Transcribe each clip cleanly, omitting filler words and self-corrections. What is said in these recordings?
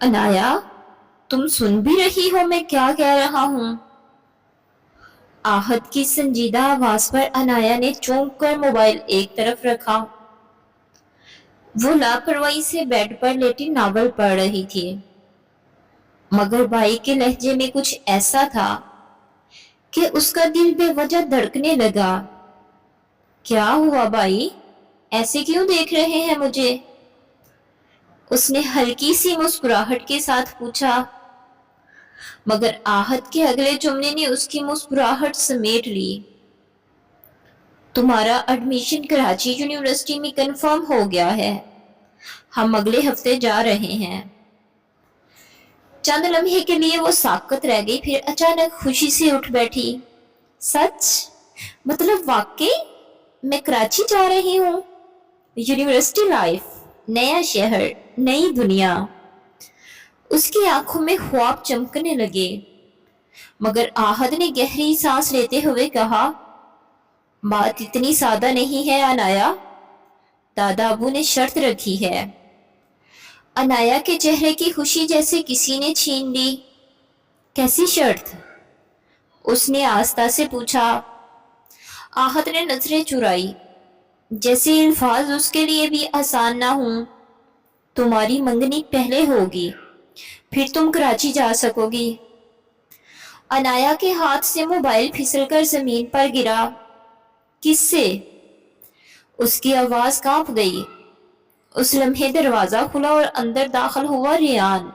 अनाया, तुम सुन भी रही हो मैं क्या कह रहा हूँ? आहत की संजीदा आवाज पर अनाया ने चौंक कर मोबाइल एक तरफ रखा। वो लापरवाही से बेड पर लेटी नावल पढ़ रही थी, मगर भाई के लहजे में कुछ ऐसा था कि उसका दिल बेवजह धड़कने लगा। क्या हुआ भाई? ऐसे क्यों देख रहे हैं मुझे? उसने हल्की सी मुस्कुराहट के साथ पूछा, मगर आहत के अगले जुमले ने उसकी मुस्कुराहट समेट ली। तुम्हारा एडमिशन कराची यूनिवर्सिटी में कंफर्म हो गया है। हम अगले हफ्ते जा रहे हैं। चंद लम्हे के लिए वो साकत रह गई, फिर अचानक खुशी से उठ बैठी। सच? मतलब वाकई मैं कराची जा रही हूँ? यूनिवर्सिटी लाइफ, नया शहर, नई दुनिया। उसकी आंखों में ख्वाब चमकने लगे, मगर आहद ने गहरी सांस लेते हुए कहा, बात इतनी सादा नहीं है अनाया। दादा अबू ने शर्त रखी है। अनाया के चेहरे की खुशी जैसे किसी ने छीन ली। कैसी शर्त? उसने आस्था से पूछा। आहत ने नजरें चुराई, जैसे अल्फाज उसके लिए भी आसान ना हूं। तुम्हारी मंगनी पहले होगी, फिर तुम कराची जा सकोगी। अनाया के हाथ से मोबाइल फिसलकर जमीन पर गिरा। किससे? उसकी आवाज कांप गई। उस लम्हे दरवाजा खुला और अंदर दाखिल हुआ रेयान।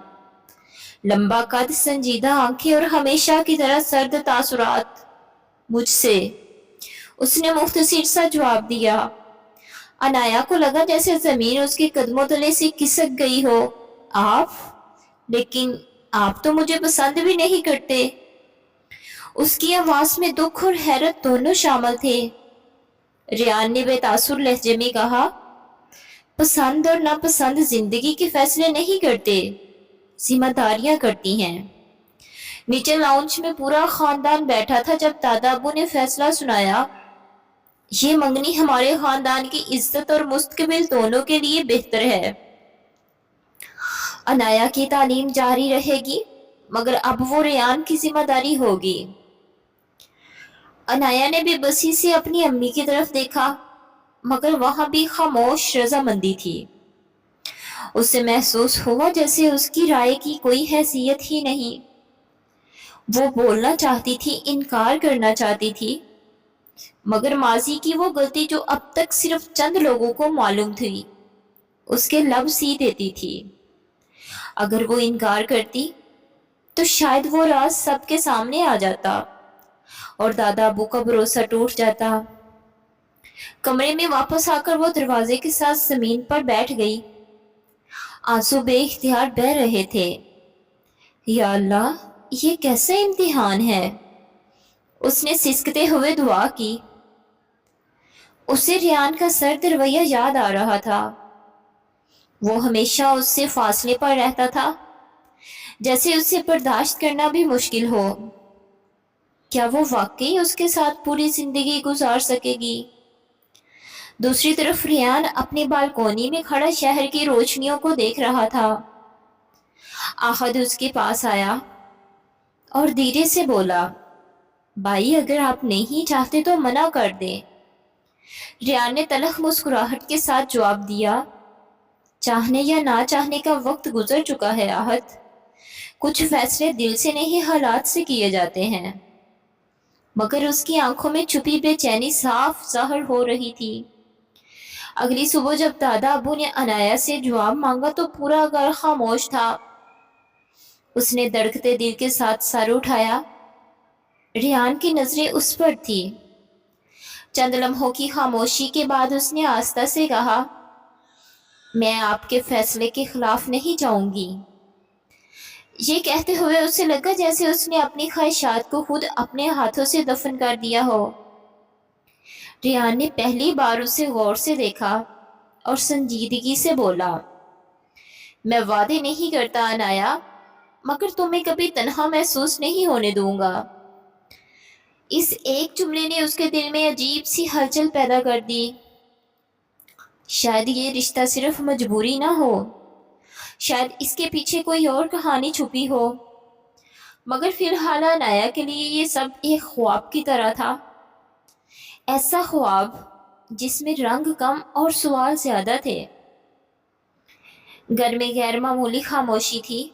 लंबा कद, संजीदा आंखें और हमेशा की तरह सर्द तासुरात। मुझसे, उसने मुख्तसर सा जवाब दिया। अनाया को लगा जैसे जमीन उसके कदमों तले से खिसक गई हो। आप? लेकिन आप तो मुझे पसंद भी नहीं करते। उसकी आवाज में दुख और हैरत दोनों शामिल थे। रेयान ने बेतासुर लहजे में कहा, पसंद और नापसंद जिंदगी के फैसले नहीं करते, जिम्मेदारियां करती हैं। नीचे लाउंज में पूरा खानदान बैठा था जब दादा अबू ने फैसला सुनाया। ये मंगनी हमारे खानदान की इज्जत और मुस्तकबिल दोनों के लिए बेहतर है। अनाया की तालीम जारी रहेगी, मगर अब वो रेयान की जिम्मेदारी होगी। अनाया ने बेबसी से अपनी अम्मी की तरफ देखा, मगर वहां भी खामोश रजामंदी थी। उसे महसूस हुआ जैसे उसकी राय की कोई हैसियत ही नहीं। वो बोलना चाहती थी, इनकार करना चाहती थी, मगर माजी की वो गलती जो अब तक सिर्फ चंद लोगों को मालूम थी, उसके लब सी देती थी। अगर वो इनकार करती तो शायद वो राज सबके सामने आ जाता और दादा अबू का भरोसा टूट जाता। कमरे में वापस आकर वो दरवाजे के साथ जमीन पर बैठ गई। आंसू बेइख्तियार बह रहे थे। या अल्लाह, ये कैसा इम्तिहान है? उसने सिसकते हुए दुआ की। उसे रियान का सर्द रवैया याद आ रहा था। वो हमेशा उससे फासले पर रहता था, जैसे उसे बर्दाश्त करना भी मुश्किल हो। क्या वो वाकई उसके साथ पूरी जिंदगी गुजार सकेगी? दूसरी तरफ रियान अपनी बालकोनी में खड़ा शहर की रोशनियों को देख रहा था। आहद उसके पास आया और धीरे से बोला, भाई अगर आप नहीं चाहते तो मना कर दें। रियान ने तलख मुस्कुराहट के साथ जवाब दिया, चाहने या ना चाहने का वक्त गुजर चुका है आहद। कुछ फैसले दिल से नहीं, हालात से किए जाते हैं। मगर उसकी आंखों में छुपी बेचैनी साफ जाहिर हो रही थी। अगली सुबह जब दादा अबू ने अनाया से जवाब मांगा तो पूरा घर खामोश था। उसने धड़कते दिल के साथ सर उठाया। रियान की नजरें उस पर थी। चंद लम्हों की खामोशी के बाद उसने आस्था से कहा, मैं आपके फैसले के खिलाफ नहीं जाऊंगी। ये कहते हुए उसे लगा जैसे उसने अपनी ख्वाहिशात को खुद अपने हाथों से दफन कर दिया हो। रियान ने पहली बार उसे गौर से देखा और संजीदगी से बोला, मैं वादे नहीं करता अनाया, मगर तुम्हें कभी तन्हा महसूस नहीं होने दूंगा। इस एक जुमले ने उसके दिल में अजीब सी हलचल पैदा कर दी। शायद ये रिश्ता सिर्फ मजबूरी ना हो, شاید اس کے پیچھے کوئی اور کہانی چھپی ہو، مگر فی الحال عنایا کے لیے یہ سب ایک خواب کی طرح تھا۔ ایسا خواب جس میں رنگ کم اور سوال زیادہ تھے۔ گھر میں غیر معمولی خاموشی تھی،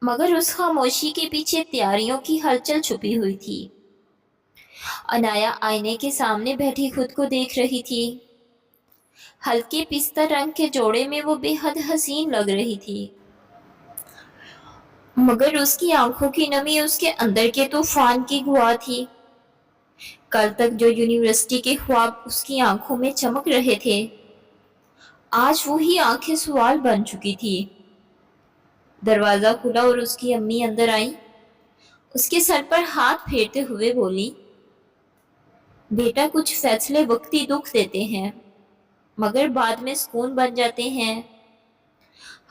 مگر اس خاموشی کے پیچھے تیاریوں کی ہلچل چھپی ہوئی تھی۔ عنایا آئینے کے سامنے بیٹھی خود کو دیکھ رہی تھی۔ ہلکے پستہ رنگ کے جوڑے میں وہ بے حد حسین لگ رہی تھی، مگر اس کی آنکھوں کی نمی اس کے اندر کے طوفان کی گواہ تھی۔ کل تک جو یونیورسٹی کے خواب اس کی آنکھوں میں چمک رہے تھے، آج وہی آنکھیں سوال بن چکی تھی۔ دروازہ کھلا اور اس کی امی اندر آئیں۔ اس کے سر پر ہاتھ پھیرتے ہوئے بولی، بیٹا کچھ فیصلے وقتی دکھ دیتے ہیں، مگر بعد میں سکون بن جاتے ہیں۔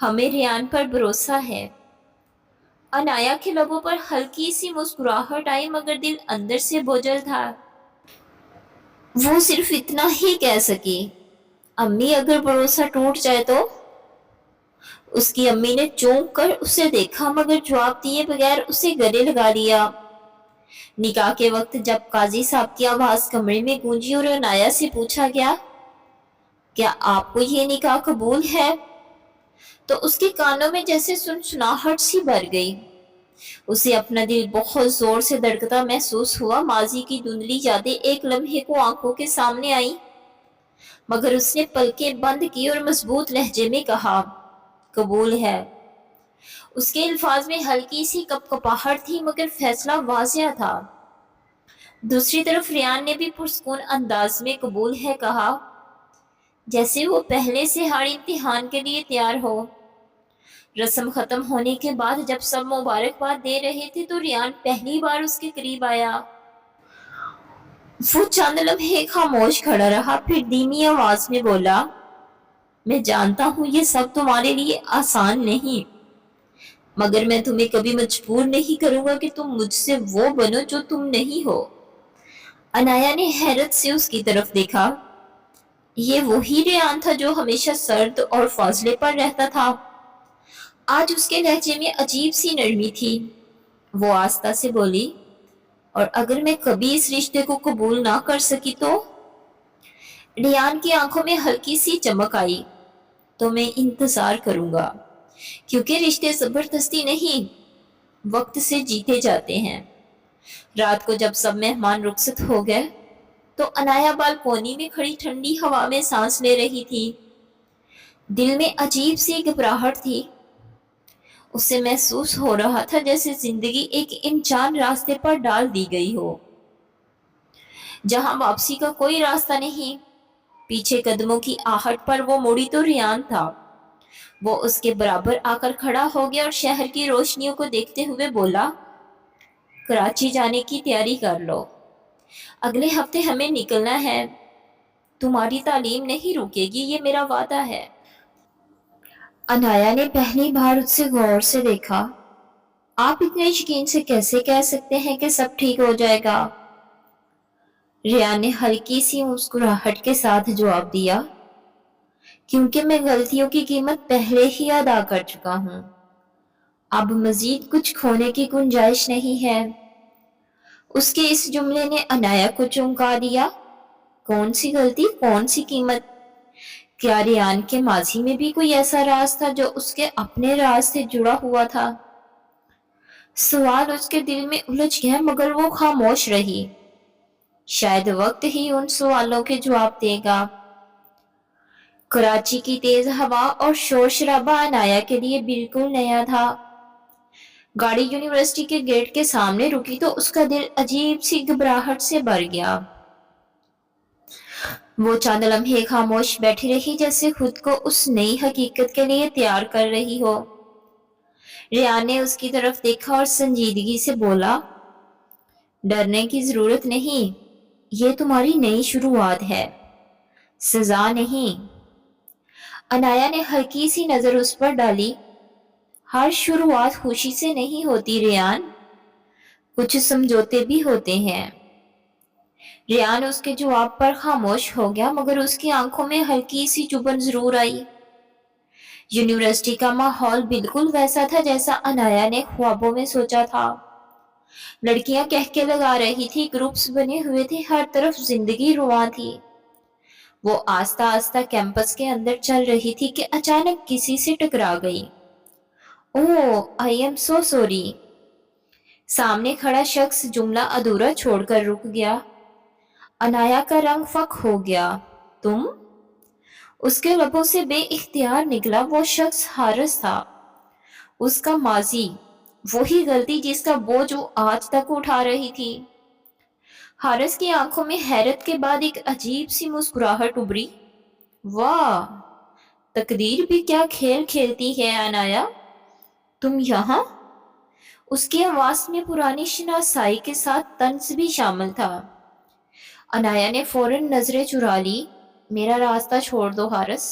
ہمیں ریان پر بھروسہ ہے۔ عنایا کے لبوں پر ہلکی سی مسکراہٹ آئی، مگر دل اندر سے بوجھل تھا۔ وہ صرف اتنا ہی کہہ سکی، امی اگر بھروسہ ٹوٹ جائے تو؟ اس کی امی نے چونک کر اسے دیکھا، مگر جواب دیے بغیر اسے گلے لگا لیا۔ نکاح کے وقت جب قاضی صاحب کی آواز کمرے میں گونجی اور عنایا سے پوچھا گیا، کیا آپ کو یہ نکاح قبول ہے، تو اس کے کانوں میں جیسے سنسناہٹ سی بھر گئی۔ اسے اپنا دل بہت زور سے دھڑکتا محسوس ہوا۔ ماضی کی دھندلی یادیں ایک لمحے کو آنکھوں کے سامنے آئیں، مگر اس نے پلکیں بند کی اور مضبوط لہجے میں کہا، قبول ہے۔ اس کے الفاظ میں ہلکی سی کپکپاہٹ تھی، مگر فیصلہ واضح تھا۔ دوسری طرف ریان نے بھی پرسکون انداز میں قبول ہے کہا، جیسے وہ پہلے سے ہر امتحان کے لیے تیار ہو۔ رسم ختم ہونے کے بعد جب سب مبارکباد دے رہے تھے تو ریان پہلی بار اس کے قریب آیا۔ وہ چند لمحے خاموش کھڑا رہا، پھر دھیمی آواز میں بولا، میں جانتا ہوں یہ سب تمہارے لیے آسان نہیں، مگر میں تمہیں کبھی مجبور نہیں کروں گا کہ تم مجھ سے وہ بنو جو تم نہیں ہو۔ عنایا نے حیرت سے اس کی طرف دیکھا۔ یہ وہی ریان تھا جو ہمیشہ سرد اور فاصلے پر رہتا تھا۔ آج اس کے لہجے میں عجیب سی نرمی تھی۔ وہ آہستہ سے بولی، اور اگر میں کبھی اس رشتے کو قبول نہ کر سکی تو؟ ریان کی آنکھوں میں ہلکی سی چمک آئی، تو میں انتظار کروں گا، کیونکہ رشتے زبردستی نہیں، وقت سے جیتے جاتے ہیں۔ رات کو جب سب مہمان رخصت ہو گئے تو عنایا بالکونی میں کھڑی ٹھنڈی ہوا میں سانس لے رہی تھی۔ دل میں عجیب سی گھبراہٹ تھی۔ اسے محسوس ہو رہا تھا جیسے زندگی ایک انجان راستے پر ڈال دی گئی ہو، جہاں واپسی کا کوئی راستہ نہیں۔ پیچھے قدموں کی آہٹ پر وہ مڑی تو ریان تھا۔ وہ اس کے برابر آ کر کھڑا ہو گیا اور شہر کی روشنیوں کو دیکھتے ہوئے بولا، کراچی جانے کی تیاری کر لو، اگلے ہفتے ہمیں نکلنا ہے۔ تمہاری تعلیم نہیں رکے گی، یہ میرا وعدہ ہے۔ عنایا نے پہلی بار اس سے غور سے دیکھا۔ آپ اتنے یقین سے کیسے کہہ سکتے ہیں کہ سب ٹھیک ہو جائے گا؟ ریان نے ہلکی سی مسکراہٹ کے ساتھ جواب دیا، کیونکہ میں غلطیوں کی قیمت پہلے ہی ادا کر چکا ہوں، اب مزید کچھ کھونے کی گنجائش نہیں ہے۔ اس کے اس جملے نے عنایا کو چونکا دیا۔ کون سی غلطی، کون سی قیمت؟ کیا ریان کے ماضی میں بھی کوئی ایسا راز تھا جو اس کے اپنے راز سے جڑا ہوا تھا؟ سوال اس کے دل میں الجھ گیا، مگر وہ خاموش رہی۔ شاید وقت ہی ان سوالوں کے جواب دے گا۔ کراچی کی تیز ہوا اور شور شرابہ عنایا کے لیے بالکل نیا تھا۔ گاڑی یونیورسٹی کے گیٹ کے سامنے رکی تو اس کا دل عجیب سی گھبراہٹ سے بھر گیا۔ وہ چند لمحے خاموش بیٹھی رہی، جیسے خود کو اس نئی حقیقت کے لیے تیار کر رہی ہو۔ ریان نے اس کی طرف دیکھا اور سنجیدگی سے بولا، ڈرنے کی ضرورت نہیں، یہ تمہاری نئی شروعات ہے، سزا نہیں۔ عنایا نے ہلکی سی نظر اس پر ڈالی۔ ہر شروعات خوشی سے نہیں ہوتی ریان، کچھ سمجھوتے بھی ہوتے ہیں۔ ریان اس کے جواب پر خاموش ہو گیا، مگر اس کی آنکھوں میں ہلکی سی چبھن ضرور آئی۔ यूनिवर्सिटी का माहौल बिल्कुल वैसा था जैसा अनाया ने ख्वाबों में सोचा था। लड़कियां कहके लगा रही थी, ग्रुप्स बने हुए थे, हर तरफ जिंदगी रुआ थी। वो आस्ता आस्ता कैंपस के अंदर चल रही थी कि अचानक किसी से टकरा गई। ओह, आई एम सो सॉरी। सामने खड़ा शख्स जुमला अधूरा छोड़कर रुक गया। अनाया का रंग फक हो गया। तुम? उसके लबों से बेइख्तियार निकला। वो शख्स हारिस था। उसका माजी, वही गलती जिसका बोझ वो आज तक उठा रही थी। हारिस की आंखों में हैरत के बाद एक अजीब सी मुस्कुराहट उभरी। वाह, तकदीर भी क्या खेल खेलती है अनाया, तुम यहाँ? उसकी आवाज में पुरानी शनासाई के साथ तंज भी शामिल था। अनाया ने फौरन नजरें चुरा ली। मेरा रास्ता छोड़ दो हारिस,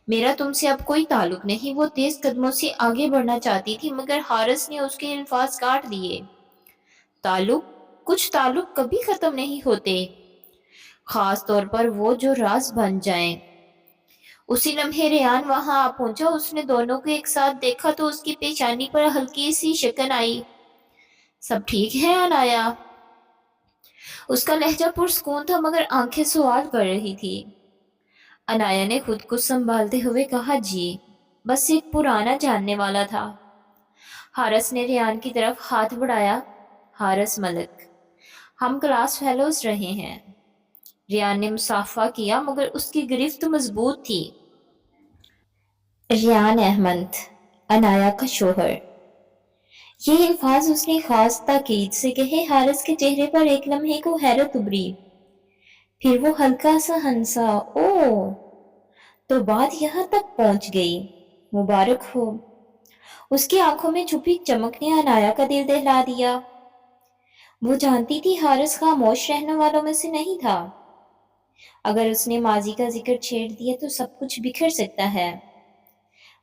मेरा तुमसे अब कोई ताल्लुक नहीं। वो तेज कदमों से आगे बढ़ना चाहती थी मगर हारिस ने उसके अल्फाज काट दिए। ताल्लुक? कुछ ताल्लुक कभी खत्म नहीं होते, खास तौर पर वो जो राज बन जाएं। उसी लम्हे रेयान वहां आ पहुंचा। उसने दोनों को एक साथ देखा तो उसकी पेशानी पर हल्की सी शिकन आई। सब ठीक है अनाया? उसका लहजा पुरस्कून था मगर आंखें सवाल कर रही थी। अनाया ने खुद को संभालते हुए कहा, जी, बस एक पुराना जानने वाला था। हारिस ने रेयान की तरफ हाथ बढ़ाया। हारिस मलिक, हम क्लास फेलोज रहे हैं। रेयान ने मुसाफा किया मगर उसकी गिरफ्त मजबूत थी। रेयान अहमद, अनाया का शोहर। ये अल्फाज उसने खास ताकीद से कहे। हारिस के चेहरे पर एक लम्हे को हैरत उभरी, फिर वो हल्का सा हंसा। ओ, तो बात यहाँ तक पहुंच गई, मुबारक हो। उसकी आंखों में छुपी चमक ने अनाया का दिल दहला दिया। वो जानती थी हारिस खामोश रहने वालों में से नहीं था। अगर उसने माजी का जिक्र छेड़ दिया तो सब कुछ बिखर सकता है।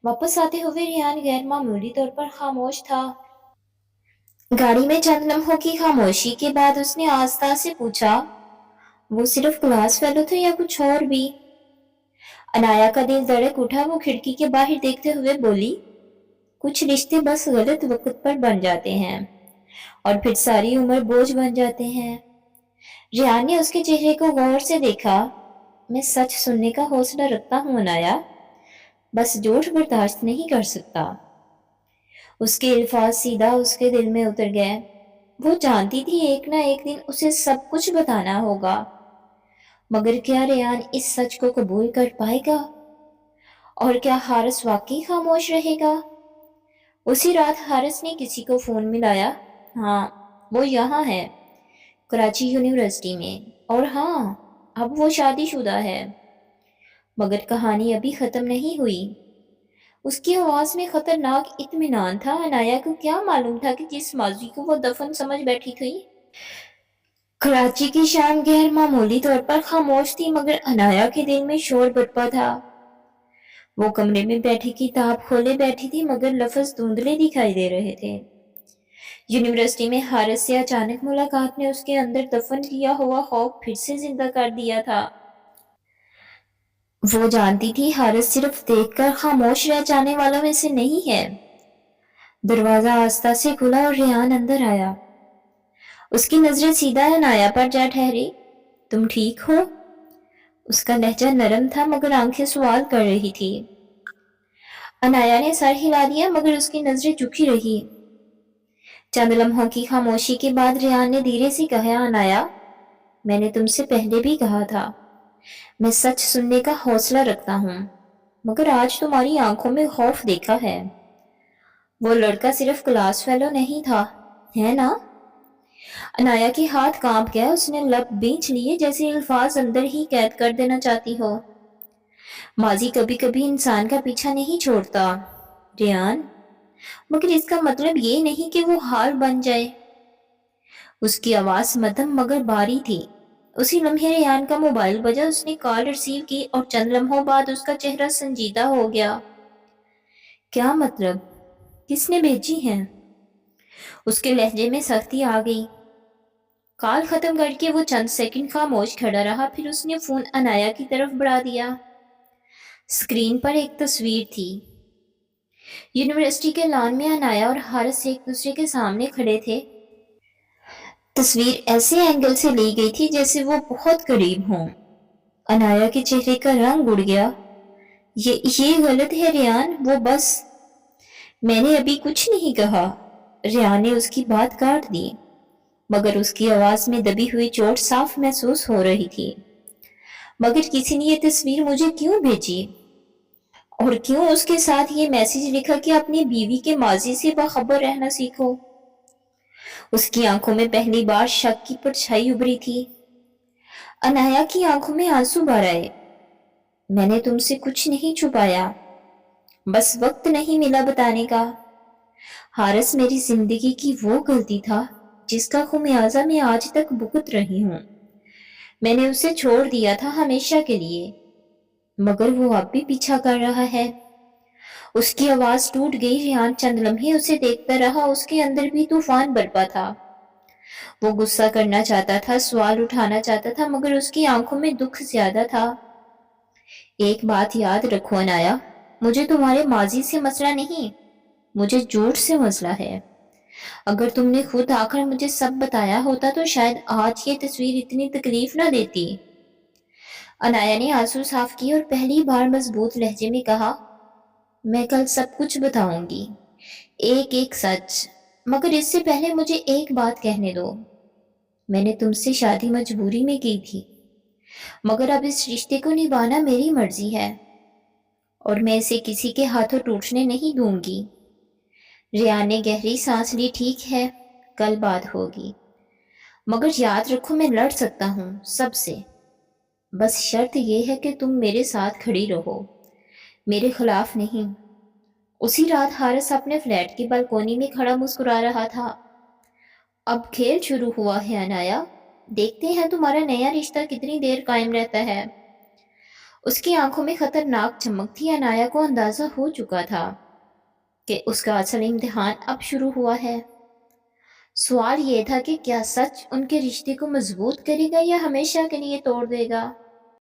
वापस आते हुए रेयान गैर मामूली तौर पर खामोश था। गाड़ी में चंद लम्हों की खामोशी के बाद उसने आस्था से पूछा, वो सिर्फ क्लास फेलो थे या कुछ और भी? अनाया का दिल धड़क उठा। वो खिड़की के बाहर देखते हुए बोली, कुछ रिश्ते बस गलत वक्त पर बन जाते हैं और फिर सारी उम्र बोझ बन जाते हैं। रेयान ने उसके चेहरे को गौर से देखा। मैं सच सुनने का हौसला रखता हूं अनाया, बस झूठ बर्दाश्त नहीं कर सकता। उसके अल्फाज सीधा उसके दिल में उतर गए। वो जानती थी एक ना एक दिन उसे सब कुछ बताना होगा, मगर क्या रेयान इस सच को कबूल कर पाएगा? और क्या हारिस वाकई खामोश रहेगा? उसी रात हारिस ने किसी को फोन मिलाया। हाँ, वो यहाँ है, कराची यूनिवर्सिटी में, और हाँ, अब वो शादीशुदा है। मगर कहानी अभी खत्म नहीं हुई। उसकी आवाज में खतरनाक इत्मीनान था। अनाया को क्या मालूम था कि जिस माजी को वो दफन समझ बैठी थी। कराची की शाम गैर मामूली तौर पर खामोश थी मगर अनाया के दिल में शोर बरपा था। वो कमरे में बैठी किताब खोले बैठी थी मगर लफ्ज धुंधले दिखाई दे रहे थे। यूनिवर्सिटी में हारिस से अचानक मुलाकात ने उसके अंदर दफन किया हुआ खौफ फिर से जिंदा कर दिया था। वो जानती थी हारिस सिर्फ देखकर खामोश रह जाने वालों में से नहीं है। दरवाजा आस्ता से खुला और रेहान अंदर आया। उसकी नजरें सीधा अनाया पर जा ठहरी। तुम ठीक हो? उसका लहजा नरम था मगर आंखें सवाल कर रही थी। अनाया ने सर हिला दिया मगर उसकी नजरें झुकी रही। चंद लम्हों की खामोशी के बाद रेहान ने धीरे से कहा, अनाया, मैंने तुमसे पहले भी कहा था, मैं सच सुनने का हौसला रखता हूँ, मगर आज तुम्हारी आंखों में खौफ देखा है। वो लड़का सिर्फ क्लास फेलो नहीं था, है ना? अनाया के हाथ कांप गया। उसने लब बींच लिए जैसे अल्फाज अंदर ही कैद कर देना चाहती हो। माजी कभी कभी इंसान का पीछा नहीं छोड़ता रेहान, मगर इसका मतलब ये नहीं कि वो हार बन जाए। उसकी आवाज मध्यम मगर भारी थी। उसी लम्हे रेहान का मोबाइल बजा। उसने कॉल रिसीव की और चंद लम्हों बाद उसका चेहरा संजीदा हो गया। क्या मतलब? किसने भेजी है? उसके लहजे में सख्ती आ गई। कॉल खत्म करके वो चंद सेकंड खामोश खड़ा रहा, फिर उसने फोन अनाया की तरफ बढ़ा दिया। स्क्रीन पर एक तस्वीर थी। यूनिवर्सिटी के लॉन में अनाया और हारिस एक दूसरे के सामने खड़े थे। तस्वीर ऐसे एंगल से ली गई थी जैसे वो बहुत करीब हों। अनाया के चेहरे का रंग उड़ गया। ये गलत है रेयान, वो बस। मैंने अभी कुछ नहीं कहा। रेयान ने उसकी बात काट दी, मगर उसकी आवाज में दबी हुई चोट साफ महसूस हो रही थी। मगर किसी ने ये तस्वीर मुझे क्यों भेजी, और क्यों उसके साथ ये मैसेज लिखा कि अपनी बीवी के माजी से बाखबर रहना सीखो। उसकी आंखों में पहली बार शक की परछाई उभरी थी। अनाया की आंखों में आंसू भर आए। मैंने तुमसे कुछ नहीं छुपाया, बस वक्त नहीं मिला बताने का। हारिस मेरी जिंदगी की वो गलती था जिसका खुमियाजा मैं आज तक भुगत रही हूँ। मैंने उसे छोड़ दिया था हमेशा के लिए, मगर वो अब भी पीछा कर रहा है। उसकी आवाज टूट गई। रेहान चंद लम्हे उसे देखता रहा। उसके अंदर भी तूफान बरपा था। वो गुस्सा करना चाहता था, सवाल उठाना चाहता था, मगर उसकी आंखों में दुख ज्यादा था। एक बात याद रखो अनाया, मुझे तुम्हारे माजी से मसला नहीं, मुझे झूठ से मसला है। अगर तुमने खुद आकर मुझे सब बताया होता तो शायद आज ये तस्वीर इतनी तकलीफ ना देती। अनाया ने आंसू साफ किए और पहली बार मजबूत लहजे में कहा, मैं कल सब कुछ बताऊंगी, एक एक सच। मगर इससे पहले मुझे एक बात कहने दो। मैंने तुमसे शादी मजबूरी में की थी, मगर अब इस रिश्ते को निभाना मेरी मर्जी है, और मैं इसे किसी के हाथों टूटने नहीं दूंगी। रेयान ने गहरी सांस ली। ठीक है, कल बात होगी, मगर याद रखो मैं लड़ सकता हूँ सबसे। बस शर्त यह है कि तुम मेरे साथ खड़ी रहो, मेरे खिलाफ नहीं। उसी रात हारिस अपने फ्लैट की बालकोनी में खड़ा मुस्कुरा रहा था। अब खेल शुरू हुआ है अनाया, देखते हैं तुम्हारा नया रिश्ता कितनी देर कायम रहता है। उसकी आंखों में खतरनाक चमक थी। अनाया को अंदाजा हो चुका था कि उसका असल इम्तिहान अब शुरू हुआ है। सवाल ये था कि क्या सच उनके रिश्ते को मजबूत करेगा या हमेशा के लिए तोड़ देगा।